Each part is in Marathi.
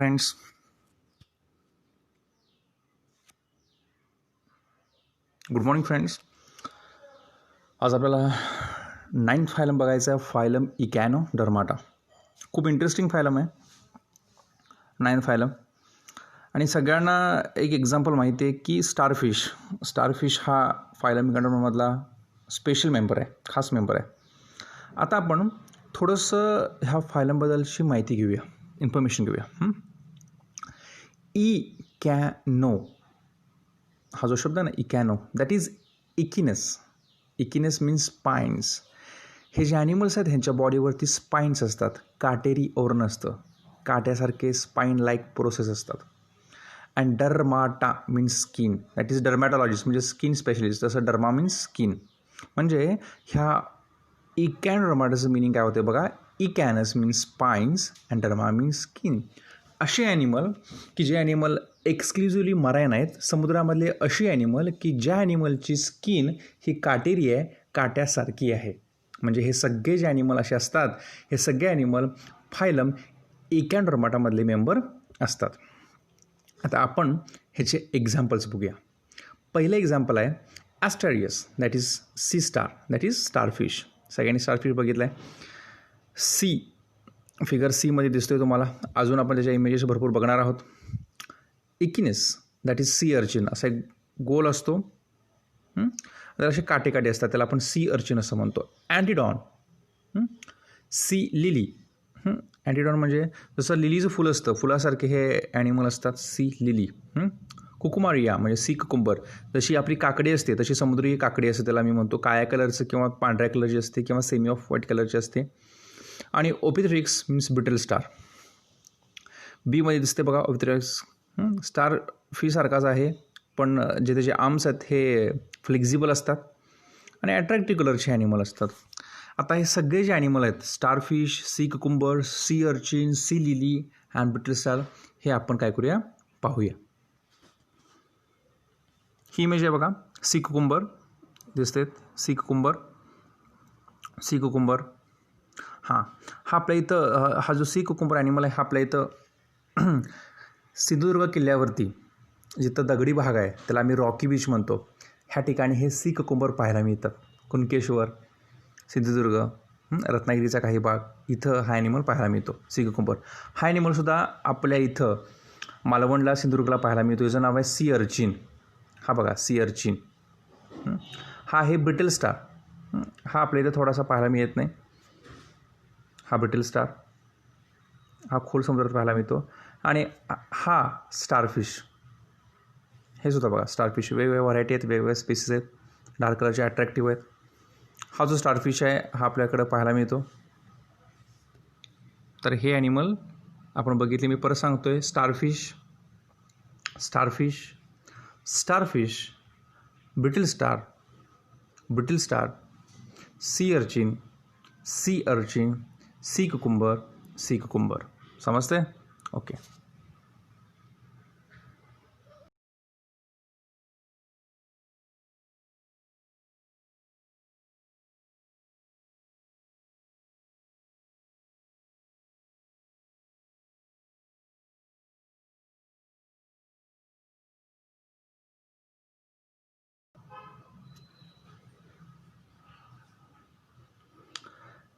Friends, good morning friends. आज आपल्याला 9th फायलम बघायचं आहे. फायलम इकॅनोडर्माटा. खूप इंटरेस्टिंग फायलम आहे 9th फायलम. आणि सगळ्यांना एक एक्झाम्पल माहिती आहे की स्टारफिश हा फायलम इकॅनोडर्मामधला स्पेशल मेंबर आहे, खास मेंबर आहे. आता आपण थोडंसं ह्या फायलमबद्दलची माहिती घेऊया, इन्फॉर्मेशन घेऊया. इकॅनो हा जो शब्द आहे ना, इकॅनो, दॅट इज इकिनेस मीन्स स्पाइन्स. हे जे ॲनिमल्स आहेत ह्यांच्या बॉडीवरती स्पाइन्स असतात, काटेरी ओरण असतं, काट्यासारखे स्पाइन लाईक प्रोसेस असतात. And dermata means skin, that is dermatologist म्हणजे स्किन स्पेशलिस्ट. तसं डर्मा मीन्स स्किन. म्हणजे ह्या इकॅनोडर्माटाचं मिनिंग काय होते बघा. Echinus means spines and derma means skin. असे ॲनिमल की जे ॲनिमल एक्सक्लुझिव्हली मरायन आहेत, समुद्रामधले अशी ॲनिमल की ज्या ॲनिमलची स्किन ही काटेरी आहे, काट्यासारखी आहे. म्हणजे हे सगळे जे ॲनिमल असे असतात, हे सगळे ॲनिमल फायलम इकॅनोडर्माटामधले मेंबर असतात. आता आपण ह्याचे एक्झाम्पल्स बघूया. पहिलं एक्झाम्पल आहे asterias, that is sea star, that is starfish. सगळ्यांनी स्टारफिश बघितलं आहे. सी फिगर सीमध्ये दिसतोय तुम्हाला. अजून आपण त्याच्या इमेजेस भरपूर बघणार आहोत. इकिनेस, दॅट इज सी अर्चिन. असा एक गोल असतो, तर असे काटे असतात, त्याला आपण सी अर्चिन असं म्हणतो. अँटिडॉन, सी लिली. अँटिडॉन म्हणजे जसं लिलीचं फुल असतं, फुलासारखे हे ॲनिमल असतात, सी लिली. कुकुमारिया म्हणजे सी कुकुंबर. जशी आपली काकडी असते तशी समुद्री काकडी असते, त्याला मी म्हणतो. काळ्या कलरचं किंवा पांढऱ्या कलरची असते किंवा सेमी ऑफ व्हाईट कलरची असते. आणि ओपिथेरिक्स मीन्स ब्रिटल स्टार. बीमध्ये दिसते बघा ओपिथेरिक्स. स्टार फीसारखाच आहे, पण जे त्याचे आर्म्स आहेत हे फ्लेक्झिबल असतात आणि अट्रॅक्टिव्ह कलरचे ॲनिमल असतात. आता हे सगळे जे ॲनिमल आहेत, starfish, sea cucumber, sea urchin, sea lily and brittle star, हे आपण काय करूया पाहूया. ही इमेज आहे बघा. सी कुकुंबर दिसते, सी कुकुंबर. हां, हा आपल्या इथं, हा जो सी कुकुंबर ॲनिमल आहे हा आपल्या इथं सिंधुदुर्ग किल्ल्यावरती जिथं दगडी भाग आहे त्याला आम्ही रॉकी बीच म्हणतो, ह्या ठिकाणी हे सी कुकुंबर पाहायला मिळतात. कुणकेश्वर, सिंधुदुर्ग, रत्नागिरीचा काही भाग, इथं हा ॲनिमल पाहायला मिळतो, सी कुकुंबर. हा ॲनिमलसुद्धा आपल्या इथं मालवणला, सिंधुदुर्गला पाहायला मिळतो. याचं नाव आहे सी अर्चिन. हा बघा, सी अर्चिन. हा आहे ब्रिटल स्टार. हा आपल्या इथं थोडासा पाहायला मिळत नाही. हा ब्रिटल स्टार, हा खोल समुद्रात पाहायला मिळतो. आणि हा स्टारफिश, हे सुद्धा बघा स्टारफिश. वेगवेगळ्या व्हरायटी आहेत, वेगवेगळ्या स्पेसीस आहेत, डार्क कलरचे अट्रॅक्टिव्ह आहेत. हा जो स्टारफिश आहे हा आपल्याकडं पाहायला मिळतो. तर हे ॲनिमल आपण बघितले. मी परत सांगतोय, starfish, brittle star, sea urchin, sea cucumber. समजते? Okay.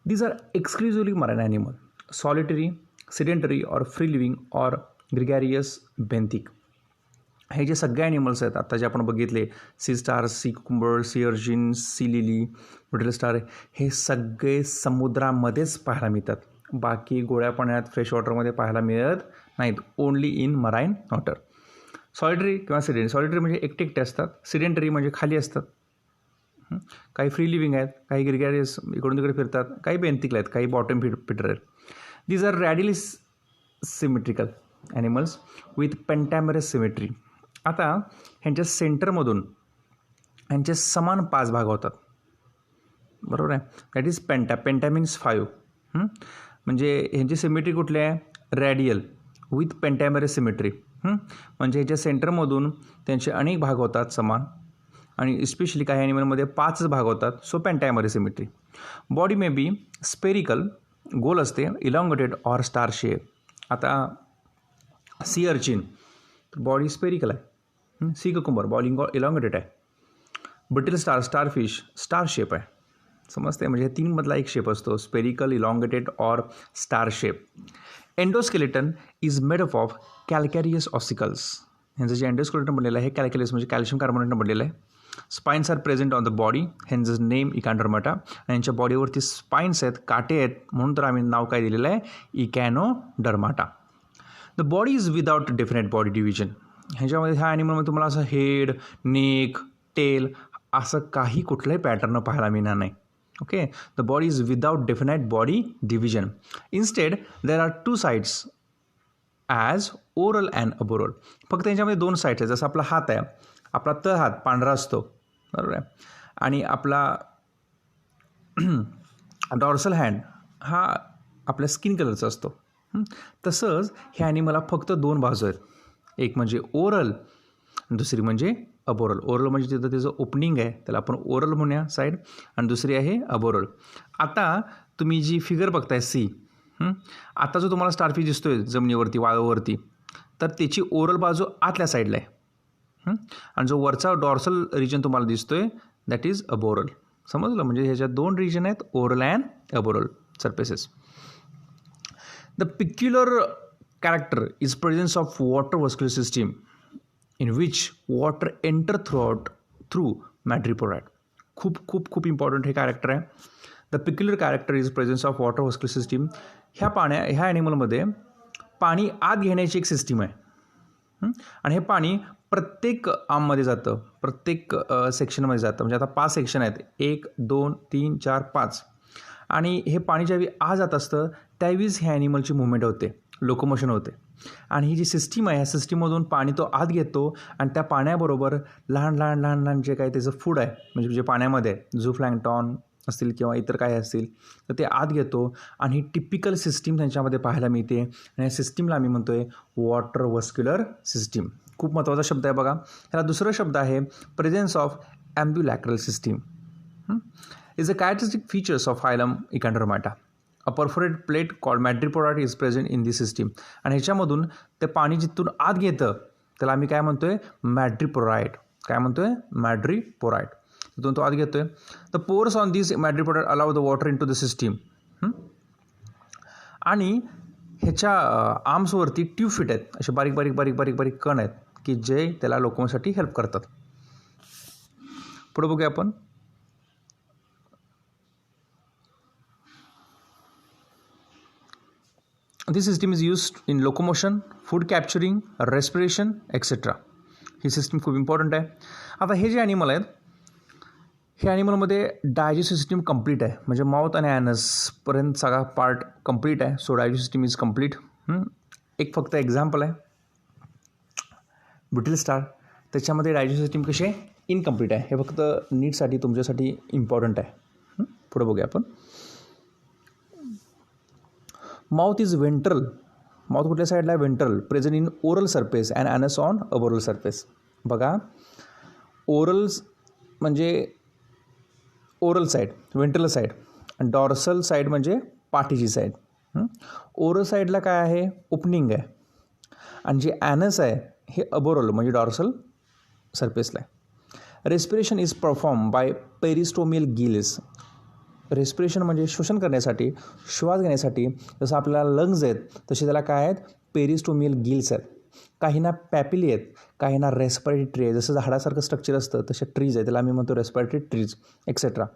These are exclusively marine animal, solitary, sedentary or free living or gregarious benthic. हे जे सगळे ॲनिमल्स आहेत आता जे आपण बघितले, sea star, sea cucumber, sea urchin, sea lily, brittle star, हे सगळे समुद्रामध्येच पाहायला मिळतात. बाकी गोड्या पाण्यात, फ्रेश वॉटरमध्ये पाहायला मिळत नाहीत. Only in marine water. Solitary किंवा सिडेंटरी. सॉलिटरी म्हणजे एकटे असतात, सिडेंटरी म्हणजे खाली असतात. काही फ्री लिव्हिंग आहेत, काही ग्रिगॅरियस इकडून तिकडे फिरतात, काही बेंथिकल आहेत, काही बॉटम फिटर आहेत. These are radially symmetrical animals with pentamerous symmetry. आता ह्यांच्या सेंटरमधून ह्यांचे समान 5 भाग होतात, बरोबर आहे. That is penta means 5. म्हणजे ह्यांची सिमेट्री कुठली आहे? Radial with pentamerous symmetry. म्हणजे ह्याच्या सेंटरमधून त्यांचे अनेक भाग होतात समान, आणि स्पेशली काही ॲनिमलमध्ये 5 भाग होतात. So pentamerous symmetry. Body may be spherical, गोल असते, इलॉंगेटेड ऑर स्टार शेप. आता सी अर्चिन तर बॉडी स्पेरिकल आहे. सी ककुंबर बॉडी इलॉंगेटेड आहे. ब्रिटल स्टारफिश स्टार शेप आहे. समजते म्हणजे हे 3 मधला एक शेप असतो, स्पेरिकल, इलॉंगेटेड और star shape. Endoskeleton is made up of calcareous ossicles. ह्यांचं जे एंडोस्केलेटन बनलेलं आहे कॅल्कॅरियस म्हणजे कॅल्शियम कार्बोनेटनं बनलेलं आहे. Spines are present on the body, hence name echinodermata. आणि यांच्या बॉडीवरती स्पाइन्स आहेत, काटे आहेत, म्हणून तर आम्ही नाव काय दिलेलं आहे, echinodermata. The body is without definite body division. ह्याच्यामध्ये ह्या ॲनिमलमध्ये तुम्हाला असं हेड, नेक, टेल असं काही कुठलंही पॅटर्न पाहायला मिळणार नाही. Okay, the body is without definite body division. Instead there are 2 sides as oral and aboral. फक्त यांच्यामध्ये 2 साईड्स आहेत. जसं आपला हात आहे, आपला तळहात पांढरा असतो, बरोबर आहे, आणि आपला डॉर्सल हँड हा आपल्या स्किन कलरचा असतो. तसंच ह्या ॲनिमलला फक्त 2 बाजू आहेत, एक म्हणजे ओरल, दुसरी म्हणजे अबोरल. ओरल म्हणजे तिथं त्याचं ओपनिंग आहे, त्याला आपण ओरल म्हणूया साईड, आणि दुसरी आहे अबोरल. आता तुम्ही जी फिगर बघताय सी, आता जो तुम्हाला स्टारफिश दिसतोय जमिनीवरती, वाळूवरती, तर त्याची ओरल बाजू आतल्या साईडला आहे, आणि जो वरचा डॉर्सल रिजन तुम्हाला दिसतोय दॅट इज अबोरल. समजलं, म्हणजे ह्याच्यात 2 रिजन आहेत, oral and aboral surfaces. The peculiar character is presence of water vascular system in which water enter through madreporite. खूप खूप खूप इम्पॉर्टंट हे कॅरेक्टर आहे. The peculiar character is presence of water vascular system. ह्या ॲनिमलमध्ये पाणी आत घेण्याची एक सिस्टीम आहे, आणि हे पाणी प्रत्येक आर्ममध्ये जातं, प्रत्येक सेक्शनमध्ये जातं. म्हणजे आता 5 सेक्शन आहेत, 1 2 3 4 5, आणि हे पाणी ज्यावेळी आत जात असतं त्यावेळीच ह्या ॲनिमलची मुवमेंट होते, लोकोमोशन होते. आणि ही जी सिस्टीम आहे, ह्या सिस्टीममधून पाणी तो आत घेतो, आणि त्या पाण्याबरोबर लहान लहान लहान लहान जे काही त्याचं फूड आहे, म्हणजे जे पाण्यामध्ये झू प्लॅन्क्टॉन असतील किंवा इतर काय असतील, तर ते आत घेतो. आणि ही टिपिकल सिस्टीम त्यांच्यामध्ये पाहायला मिळते, आणि या सिस्टीमला आम्ही म्हणतो आहे वॉटर व्हस्क्युलर सिस्टीम. खूप महत्त्वाचा शब्द आहे बघा. ह्याला दुसरा शब्द आहे presence of ambulacral system. Is a characteristic features of phylum echinodermata. A perforate plate called madreporite is present in this system. आणि ह्याच्यामधून ते पाणी जिथून आत घेतं त्याला आम्ही काय म्हणतो आहे, मॅड्रिपोराइट. काय म्हणतो आहे, मॅड्रिपोराइट. तिथून तो आत घेतो आहे. The pores on this madreporite allow the water into the system. आणि ह्याच्या आर्म्सवरती ट्यूब फिट आहेत, असे बारीक बारीक बारीक बारीक बारीक कण आहेत की जे त्याला लोकोमोशनसाठी हेल्प करतात. पुढे बघूया आपण. This system is used in locomotion, food capturing, respiration, etc. He system खूप इम्पॉर्टंट आहे. आता हे जे ॲनिमल आहेत, हे ॲनिमलमध्ये डायजेस्टिव्ह सिस्टीम कंप्लीट आहे, म्हणजे माउथ आणि ॲनसपर्यंत सगळा पार्ट कंप्लीट आहे. So digestive system is complete. एक फक्त एक्झाम्पल आहे ब्रिटल स्टार, त्याच्यामध्ये डायजेस्टिव्ह सिस्टीम कशी आहे, इनकम्प्लीट आहे. हे फक्त नीटसाठी तुमच्यासाठी इम्पॉर्टंट आहे. पुढे बघूया आपण. Mouth is ventral. माउथ कुठल्या साईडला आहे, ventral. Present in oral surface and anus on aboral surface. बघा, ओरल्स म्हणजे ओरल साईड, वेंट्रल साईड, आणि डॉर्सल साईड म्हणजे पाठीची साईड. ओरल साईडला काय आहे, ओपनिंग आहे, आणि जे ॲनस आहे हे अबोरल म्हणजे डॉर्सल सरफेसला आहे. Respiration is perform by peristomial gills. Respiration म्हणजे श्वसन करण्यासाठी, श्वास घेण्यासाठी जसं आपल्याला लंग्स आहेत तसे त्याला काय आहेत, पेरिस्टोमियल गिल्स आहेत. काहींना पॅपिली आहेत, काहींना रेस्पिरेटरी ट्री आहे. जसं झाडासारखं स्ट्रक्चर असतं तसे ट्रीज आहे, त्याला आम्ही म्हणतो respiratory trees etcetera.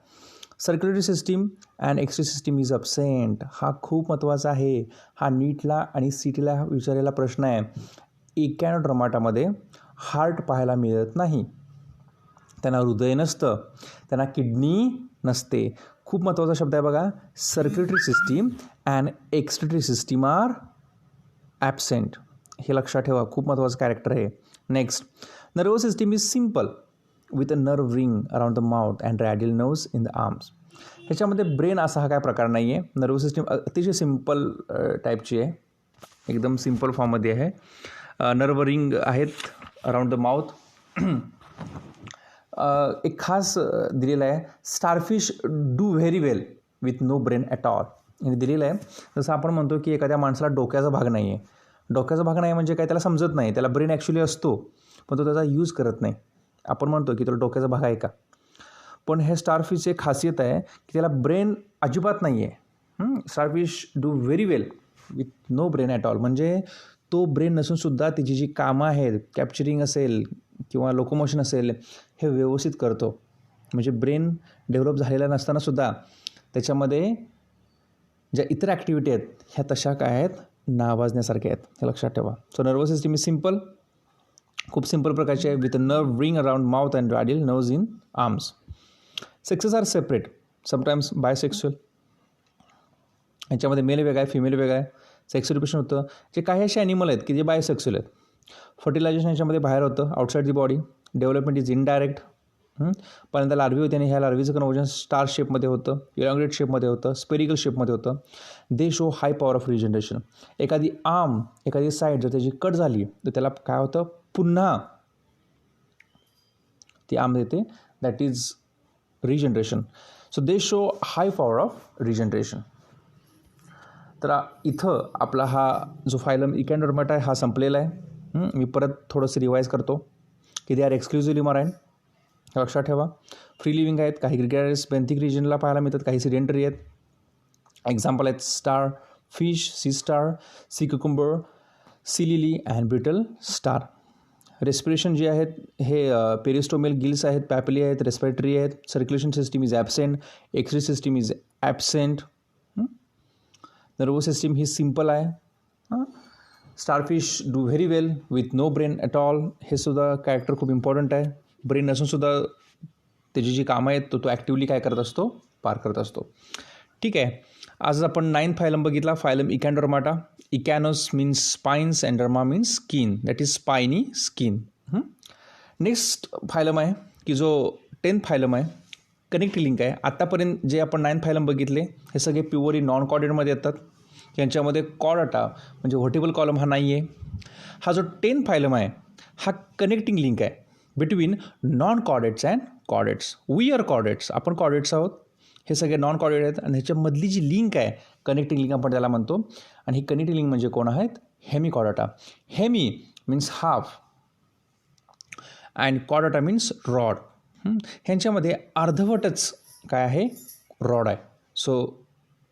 Circulatory system and excretory system is absent. हा खूप महत्त्वाचा आहे. हा नीटला आणि सीटीला विचारलेला प्रश्न आहे. इकॅनोडर्माटामध्ये हार्ट पाहायला मिळत नाही, त्यांना हृदय नसतं, त्यांना किडनी नसते. खूप महत्त्वाचा शब्द आहे बघा, circulatory system and excretory system are absent. हे लक्षात ठेवा, खूप महत्त्वाचं कॅरेक्टर आहे. Next, nervous system is simple with a nerve ring around the mouth and radial nerves in the arms. ह्याच्यामध्ये ब्रेन असा हा काय प्रकार नाही आहे. नर्वस सिस्टीम अतिशय सिम्पल टाईपची आहे, एकदम सिम्पल फॉर्ममध्ये आहे. नर्व रिंग आहेत अराउंड द माउथ. एक खास दिलेलं आहे, starfish do very well with no brain at all. हे दिलेलं आहे. जसं आपण म्हणतो की एखाद्या माणसाला डोक्याचा भाग नाही आहे, डोक्याचा भाग नाही म्हणजे काय, त्याला समजत नाही, त्याला ब्रेन ॲक्च्युली असतो पण तो त्याचा यूज करत नाही. आपण म्हणतो की तुला डोक्याचा भाग आहे का, पण हे स्टारफिशची एक खासियत आहे की त्याला ब्रेन अजिबात नाही आहे. Starfish do very well with no brain at all. म्हणजे तो ब्रेन नसूनसुद्धा त्याची जी कामं आहेत, कॅप्चरिंग असेल किंवा लोकोमोशन असेल, हे व्यवस्थित करतो. म्हणजे ब्रेन डेव्हलप झालेला नसतानासुद्धा त्याच्यामध्ये ज्या इतर ॲक्टिव्हिटी आहेत ह्या तशा काय आहेत, नावाजण्यासारख्या आहेत, हे लक्षात ठेवा. So nervous system is simple, खूप सिम्पल प्रकारचे आहे, with a nerve ring around mouth and radial nerves in arms. Sexes are separate, sometimes bisexual. याच्यामध्ये मेल वेगळा आहे, फिमेल वेगळा आहे, सेक्स रिप्रेशन होतं. जे काही असे ॲनिमल आहेत की जे बायसेक्शुअल आहेत. फर्टिलायझेशन याच्यामध्ये बाहेर होतं, outside the body. Development is indirect. पहिल्यांदा लार्वी होते आणि ह्या लार्वीचं कन्वर्जन स्टार शेपमध्ये होतं, इलॉंग्रेट शेपमध्ये होतं, स्पेरिकल शेपमध्ये होतं. दे show high power of regeneration. एखादी आर्म, एखादी साईड जर त्याची कट झाली तर त्याला काय होतं, पुन्हा ती आर्म देते, that is regeneration. So they show high power of regeneration. तर इथं आपला हा जो फायलम इकॅन्डोडर्माटा आहे हा संपलेला आहे. मी परत थोडंसं रिवाईज करतो की दे आर एक्सक्लुझिव्हली मराइन, लक्षात ठेवा. फ्री लिव्हिंग आहेत, काही ग्रेगॅरियस बेंथिक रिजनला पाहायला मिळतात, काही सिडेंटरी आहेत. एक्झाम्पल आहेत star fish, sea star, sea cucumber, sea lily and brittle star. Respiration जे आहेत हे पेरिस्टोमेल गिल्स आहेत, पॅपिली आहेत, रेस्पिरेटरी आहेत. Circulation system is absent, excretory system is absent. Nervous system ही सिम्पल आहे. Starfish do very well with no brain at all. हे सुद्धा कॅरेक्टर खूप इम्पॉर्टंट आहे. ब्रेन नसूनसुद्धा त्याची जी कामं आहेत तो ॲक्टिव्हली काय करत असतो, पार करत असतो. ठीक आहे. आज आपण 9th फायलम बघितला, phylum echinodermata. Echinos means spines and derma means skin, that is spiny skin. Next phylum आहे की जो 10th फायलम आहे, कनेक्टिंग लिंक आहे. आत्तापर्यंत जे आपण 9th फायलम बघितले हे सगळे प्युअरली नॉन कॉर्डेटमध्ये येतात. यांच्यामध्ये कॉर्डाटा म्हणजे व्हर्टिबल कॉलम हा नाही आहे. हा जो 10th फायलम आहे हा कनेक्टिंग लिंक आहे between non chordates and chordates. We are chordates, आपण कॉर्डेट्स आहोत, हे सगळे नॉन कॉर्डेट आहेत. आणि ह्याच्यामधली जी लिंक आहे कनेक्टिंग लिंक आपण त्याला म्हणतो. आणि ही कनेक्टिंग लिंक म्हणजे कोण आहेत, hemichordata. Hemi means half and chordata means rod. ह्यांच्यामध्ये अर्धवटच काय आहे, रॉड आहे. So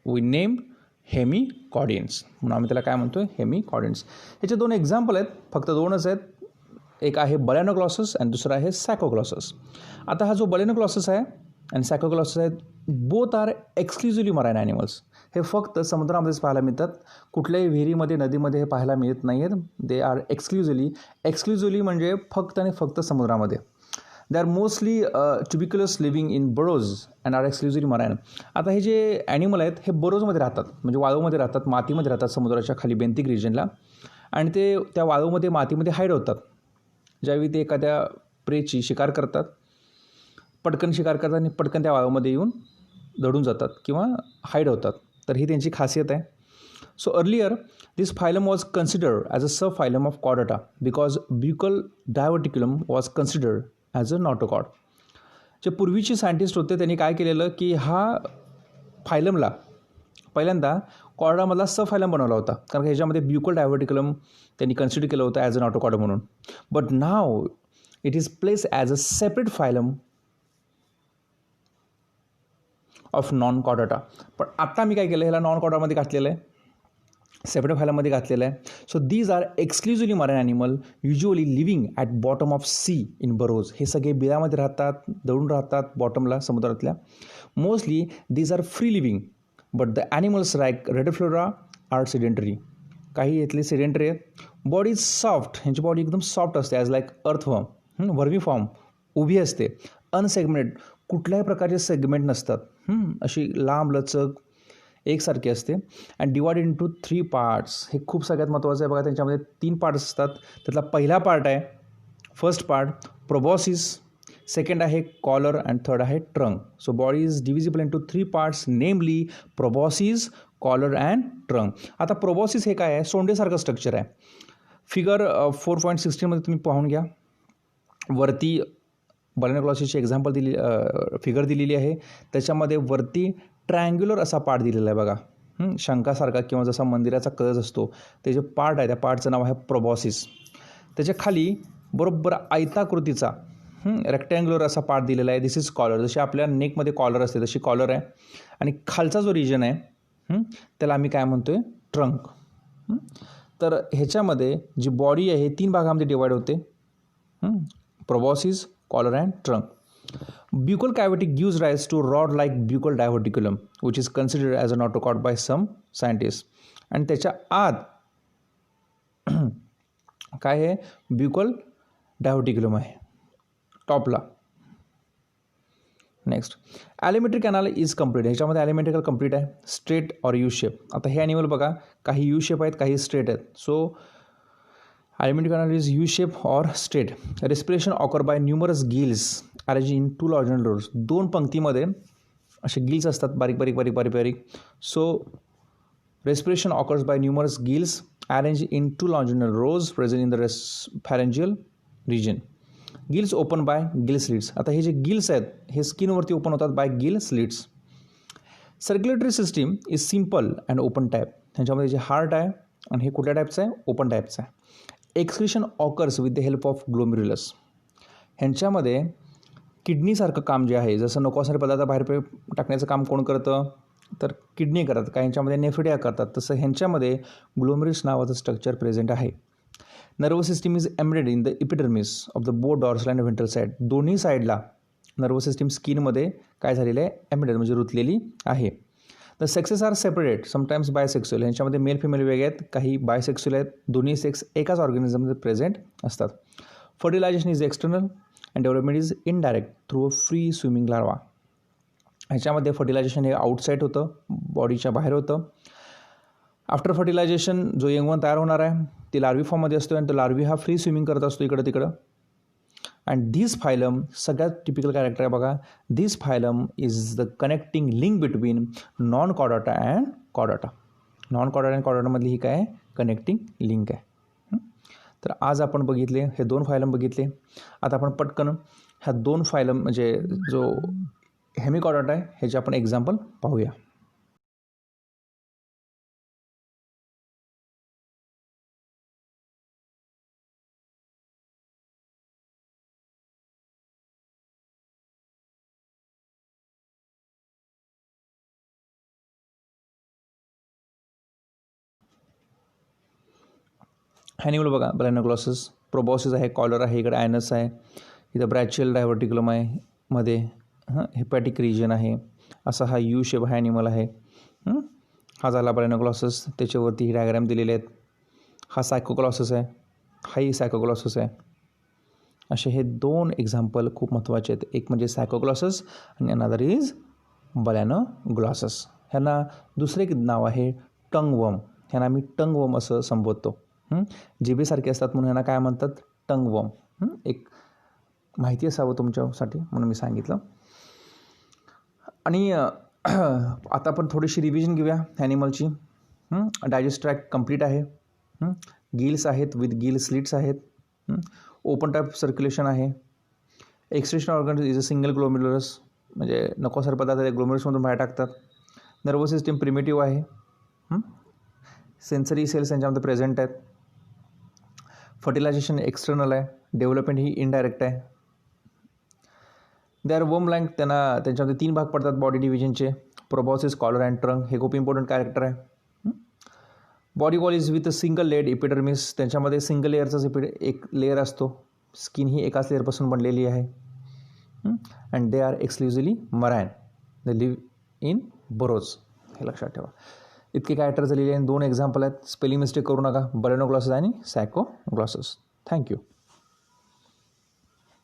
we name hemichordians, म्हणून आम्ही त्याला काय म्हणतो, हेमी कॉर्डियन्स. ह्याचे 2 एक्झाम्पल आहेत, फक्त 2च आहेत. एक आहे बलॅनोग्लॉसस आणि दुसरा आहे सॅकोग्लॉसस. आता हा जो बलॅनोग्लॉसस आहे आणि सॅकोग्लॉसस आहेत, both are exclusively marine animals. हे फक्त समुद्रामध्येच पाहायला मिळतात, कुठल्याही विहिरीमध्ये नदीमध्ये हे पाहायला मिळत नाही आहेत. दे आर एक्सक्लुझिव्हली म्हणजे फक्त आणि फक्त समुद्रामध्ये. They are mostly tubicolous living in burrows and are exclusively marine. आता हे जे ॲनिमल आहेत हे बरोजमध्ये राहतात, म्हणजे वाळूमध्ये राहतात, मातीमध्ये राहतात, समुद्राच्या खाली बेंथिक रिजनला. आणि ते त्या वाळूमध्ये मातीमध्ये हाईड होतात. ज्यावेळी ते एखाद्या प्रेची शिकार करतात, पटकन शिकार करतात आणि पटकन त्या वाळूमध्ये येऊन दडून जातात किंवा हाईड होतात. तर ही त्यांची खासियत आहे. So earlier this phylum was considered as a sub phylum of chordata because buccal diverticulum was considered as a notochord. जे पूर्वीचे सायंटिस्ट होते त्यांनी काय केलेलं की हा फायलमला पहिल्यांदा कॉर्डामधला सब फायलम बनवला होता, कारण ह्याच्यामध्ये ब्युकल डायव्हर्टिक्युलम त्यांनी कन्सिडर केलं होतं ॲज अ नॉटोकॉर्ड म्हणून. But now it is place as a separate phylum of non Chordata. पण आत्ता मी काय केलं, ह्याला नॉन कॉर्डामध्ये घातलेलं आहे, सेपरेट फायलममध्ये घातलेलं आहे. So these are exclusively marine animal usually living at bottom of sea in burrows. हे सगळे बिळामध्ये राहतात, दडून राहतात बॉटमला, समुद्रातल्या. Mostly these are free living but the animals like rhabdopleura are sedentary. काही यातले सिडेंटरी आहेत. बॉडी इज सॉफ्ट, ह्यांची बॉडी एकदम सॉफ्ट असते, as like earthworm, vermiform, उभी असते. अनसेगमेंटेड, कुठल्याही प्रकारचे सेगमेंट नसतात, अशी लांब लचक एकसारखी असते. And divided into 3 parts. हे खूप सगळ्यात महत्त्वाचं आहे बघा. त्यांच्यामध्ये 3 पार्ट्स असतात. त्यातला पहिला पार्ट आहे, फर्स्ट पार्ट प्रोबॉसिस, सेकंड आहे कॉलर अँड थर्ड आहे trunk. So body is divisible into 3 parts, नेमली प्रोबॉसिस, कॉलर अँड ट्रंक. आता प्रोबॉसिस हे काय आहे, सोंडेसारखं स्ट्रक्चर आहे. फिगर 4.16 तुम्ही पाहून घ्या. वरती बलॅनोग्लॉससची एक्झाम्पल फिगर दिलेली आहे. त्याच्यामध्ये वरती ट्रायंग्युलर असा पार्ट दिलेला आहे बघा. शंखासारखा किंवा जसा मंदिराचा कळस असतो ते जे पार्ट आहे त्या पार्टचं नाव आहे प्रोबॉसिस. त्याच्या खाली बरोबर आयताकृतीचा रेक्टँग्युलर असा पार्ट दिलेला आहे. दिस इज कॉलर. जशी आपल्या नेकमध्ये कॉलर असते तशी कॉलर आहे. आणि खालचा जो रिजन आहे त्याला आम्ही काय म्हणतो आहे, ट्रंक. तर ह्याच्यामध्ये जी बॉडी आहे 3 भागामध्ये डिवाईड होते, proboscis, collar and trunk. Buccal cavity gives rise to rod-like buccal diverticulum, which is considered as a notochord by some scientists. आणि त्याच्या आत काय आहे, ब्युकल डायव्हर्टिक्युलम आहे टॉपला. Next, alimentary canal is complete. ह्याच्यामध्ये ॲलिमेट्री कॅनल कम्प्लीट आहे. Straight or U shape. आता हे ॲनिमल बघा, काही यू शेप आहेत, काही स्ट्रेट आहेत. So alimentary canal is U shape or straight. Respiration occur by numerous gills arrange in 2 longitudinal rows. 2 पंक्तीमध्ये असे गिल्स असतात, बारीक बारीक बारीक बारीक बारीक. So respiration occurs by numerous gills arrange in 2 longitudinal rows present in the pharyngeal region. Gills open by gill slits. आता हे जे गिल्स आहेत हे स्किनवरती ओपन होतात by gill slits. Circulatory system is simple and open type. ह्याच्यामध्ये जे हार्ट आहे आणि हे कुठल्या टाईपचं आहे, ओपन टाईपचं आहे. Excretion occurs with the help of glomerulus. ह्यांच्यामध्ये किडनीसारखं काम जे आहे, जसं नको असणारे पदार्थ बाहेर टाकण्याचं काम कोण करतं, तर किडनी करतात. काही ह्यांच्यामध्ये नेफ्रिडिया करतात. तसं ह्यांच्यामध्ये ग्लोमेरुलस नावाचं स्ट्रक्चर प्रेझेंट आहे. Nervous system is embedded in the epidermis of the both dorsal and ventral side. दोन्ही साईडला नर्वस सिस्टीम स्किनमध्ये काय झालेलं आहे, एम्बेडेड म्हणजे रुतलेली आहे. The sexes are separate, sometimes bisexual. ह्यांच्यामध्ये मेल फिमेल वेगळे आहेत, काही बायसेक्स्युअल आहेत. दोन्ही सेक्स एकाच ऑर्गॅनिझममध्ये प्रेझेंट असतात. Fertilisation is external and development is indirect through a free swimming larva. ह्याच्यामध्ये फर्टिलायझेशन हे आउटसाईड होतं, बॉडीच्या बाहेर होतं. आफ्टर फर्टिलायझेशन जो यंगवन तयार होणार आहे ती लार्वी फॉर्ममध्ये असतो आणि तो लार्वी हा फ्री स्विमिंग करत असतो इकडं तिकडं. अँड धिस फायलम सगळ्यात टिपिकल कॅरेक्टर आहे बघा. This phylum is the connecting link between non chordata and chordata. Non chordata and कॉर्डाटामधली ही काय आहे, कनेक्टिंग लिंक आहे. तर आज आपण बघितले हे 2 फायलम बघितले. आता आपण पटकन ह्या 2 फायलम म्हणजे जो हेमिकॉर्डाटा आहे ह्याचे आपण एक्झाम्पल पाहूया. ॲनिमल बघा, ब्रायनोग्लॉसस, प्रोबॉसिस आहे, कॉलर आहे, इकडे ॲनस आहे, इथं ब्रॅचियल डायव्हर्टिक्युलम आहे मध्ये, हेपॅटिक रिजन आहे. असा हा यू शेप हा ॲनिमल आहे. हा झाला ब्रायनोग्लॉसस. त्याच्यावरती ही डायग्राम दिलेले आहेत. हा सायकोग्लॉसस आहे, हाही सायकोग्लॉसस आहे. असे हे 2 एक्झाम्पल खूप महत्त्वाचे आहेत. एक म्हणजे सायकोग्लॉसस आणि अनदर इज ब्रायनोग्लॉसस. ह्यांना दुसरे एक नाव आहे टंगवर्म. ह्यांना आम्ही टंगवर्म असं संबोधतो. जिभेसारखे असतात म्हणून ह्यांना काय म्हणतात, टंगवर्म. एक माहिती असावं तुमच्यासाठी म्हणून मी सांगितलं. आणि आता आपण थोडीशी रिव्हिजन घेऊया ॲनिमलची. डायजेस्ट ट्रॅक्ट कंप्लीट आहे. गिल्स आहेत विथ गिल स्लिट्स आहेत. ओपन टाईप सर्क्युलेशन आहे. Excretion organ is a single glomerulus, म्हणजे नकोसर पदार्थ ग्लोमेरुलसमधून बाहेर टाकतात. नर्वस सिस्टीम प्रिमिटिव्ह आहे. सेन्सरी सेल्स यांच्यामध्ये प्रेझेंट आहेत. फर्टिलायझेशन एक्सटर्नल आहे. डेव्हलपमेंट ही इनडायरेक्ट आहे. They are worm like. त्यांच्यामध्ये 3 भाग पडतात बॉडी डिव्हिजनचे, प्रोबॉसिस, कॉलर अँड ट्रंक. हे खूप इम्पॉर्टंट कॅरेक्टर आहे. Body wall is with a single layered epidermis. त्यांच्यामध्ये सिंगल लेअरचाच एक लेअर असतो. स्किन ही एकाच लेअरपासून बनलेली आहे. And they are exclusively marine. They live in burrows. हे लक्षात ठेवा. इतके कॅरेक्टर झालेले आहेत. 2 एक्झाम्पल आहेत. स्पेलिंग मिस्टेक करू नका. ब्रायनोग्लॉसस आणि सायकोग्लॉसस. थँक्यू.